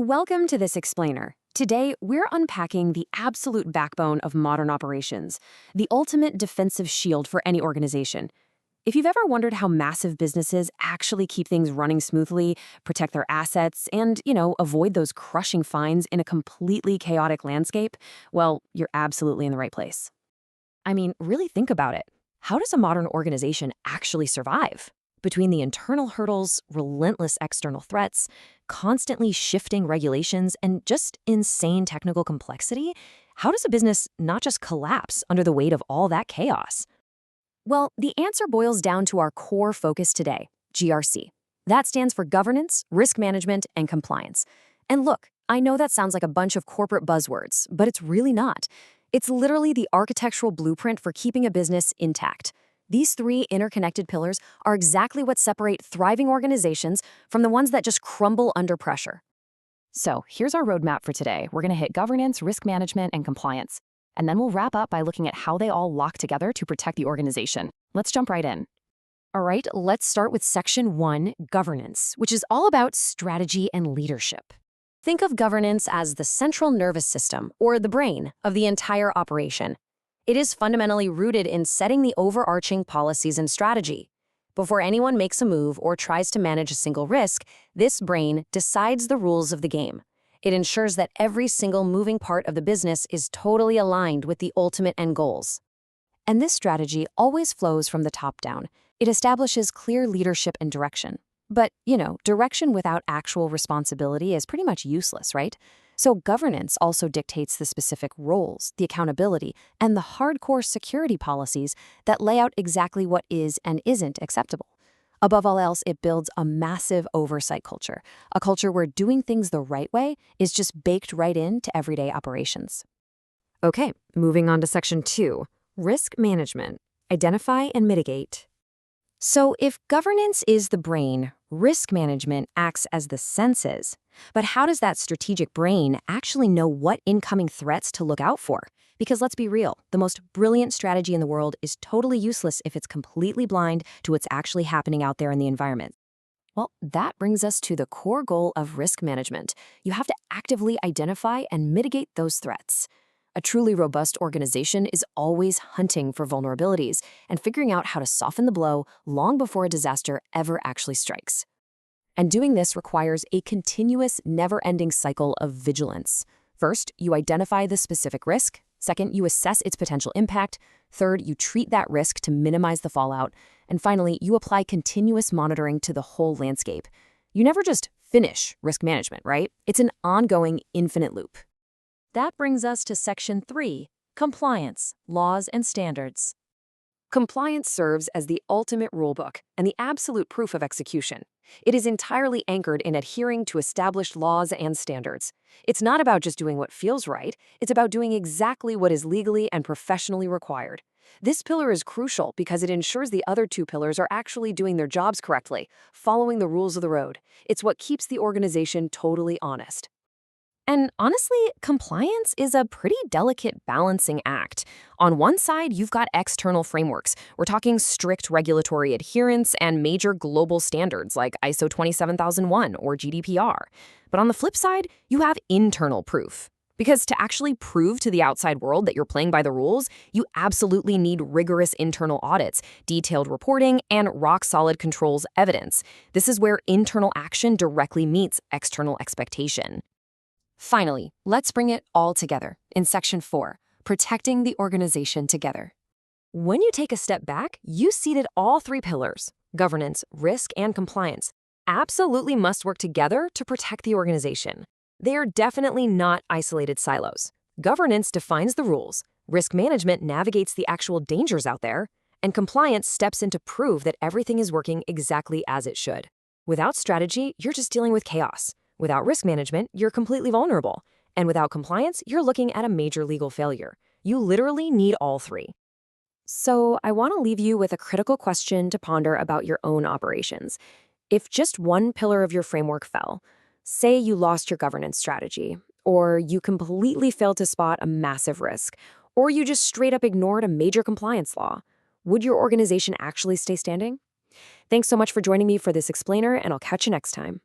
Welcome to this explainer. Today, we're unpacking the absolute backbone of modern operations, the ultimate defensive shield for any organization. If you've ever wondered how massive businesses actually keep things running smoothly, protect their assets, and, avoid those crushing fines in a completely chaotic landscape, well, you're absolutely in the right place. I mean, really think about it. How does a modern organization actually survive? Between the internal hurdles, relentless external threats, constantly shifting regulations, and just insane technical complexity, how does a business not just collapse under the weight of all that chaos? Well, the answer boils down to our core focus today, GRC. That stands for governance, risk management, and compliance. And look, I know that sounds like a bunch of corporate buzzwords, but it's really not. It's literally the architectural blueprint for keeping a business intact. These three interconnected pillars are exactly what separate thriving organizations from the ones that just crumble under pressure. So here's our roadmap for today. We're going to hit governance, risk management, and compliance. And then we'll wrap up by looking at how they all lock together to protect the organization. Let's jump right in. All right, let's start with Section 1, Governance, which is all about strategy and leadership. Think of governance as the central nervous system, or the brain, of the entire operation. It is fundamentally rooted in setting the overarching policies and strategy. Before anyone makes a move or tries to manage a single risk, this brain decides the rules of the game. It ensures that every single moving part of the business is totally aligned with the ultimate end goals. And this strategy always flows from the top down. It establishes clear leadership and direction. But, direction without actual responsibility is pretty much useless, right? So governance also dictates the specific roles, the accountability, and the hardcore security policies that lay out exactly what is and isn't acceptable. Above all else, it builds a massive oversight culture, a culture where doing things the right way is just baked right into everyday operations. Okay, moving on to Section 2, Risk Management. Identify and mitigate. So if governance is the brain, risk management acts as the senses. But how does that strategic brain actually know what incoming threats to look out for? Because let's be real, the most brilliant strategy in the world is totally useless if it's completely blind to what's actually happening out there in the environment. Well, that brings us to the core goal of risk management. You have to actively identify and mitigate those threats. A truly robust organization is always hunting for vulnerabilities and figuring out how to soften the blow long before a disaster ever actually strikes. And doing this requires a continuous, never-ending cycle of vigilance. First, you identify the specific risk. Second, you assess its potential impact. Third, you treat that risk to minimize the fallout. And finally, you apply continuous monitoring to the whole landscape. You never just finish risk management, right? It's an ongoing, infinite loop. That brings us to Section 3, Compliance, Laws and Standards. Compliance serves as the ultimate rulebook and the absolute proof of execution. It is entirely anchored in adhering to established laws and standards. It's not about just doing what feels right, it's about doing exactly what is legally and professionally required. This pillar is crucial because it ensures the other two pillars are actually doing their jobs correctly, following the rules of the road. It's what keeps the organization totally honest. And honestly, compliance is a pretty delicate balancing act. On one side, you've got external frameworks. We're talking strict regulatory adherence and major global standards like ISO 27001 or GDPR. But on the flip side, you have internal proof. Because to actually prove to the outside world that you're playing by the rules, you absolutely need rigorous internal audits, detailed reporting, and rock-solid controls evidence. This is where internal action directly meets external expectation. Finally, let's bring it all together in Section 4, Protecting the Organization Together. When you take a step back, you see that all three pillars, governance, risk, and compliance, absolutely must work together to protect the organization. They are definitely not isolated silos. Governance defines the rules, risk management navigates the actual dangers out there, and compliance steps in to prove that everything is working exactly as it should. Without strategy, you're just dealing with chaos. Without risk management, you're completely vulnerable. And without compliance, you're looking at a major legal failure. You literally need all three. So I want to leave you with a critical question to ponder about your own operations. If just one pillar of your framework fell, say you lost your governance strategy, or you completely failed to spot a massive risk, or you just straight up ignored a major compliance law, would your organization actually stay standing? Thanks so much for joining me for this explainer, and I'll catch you next time.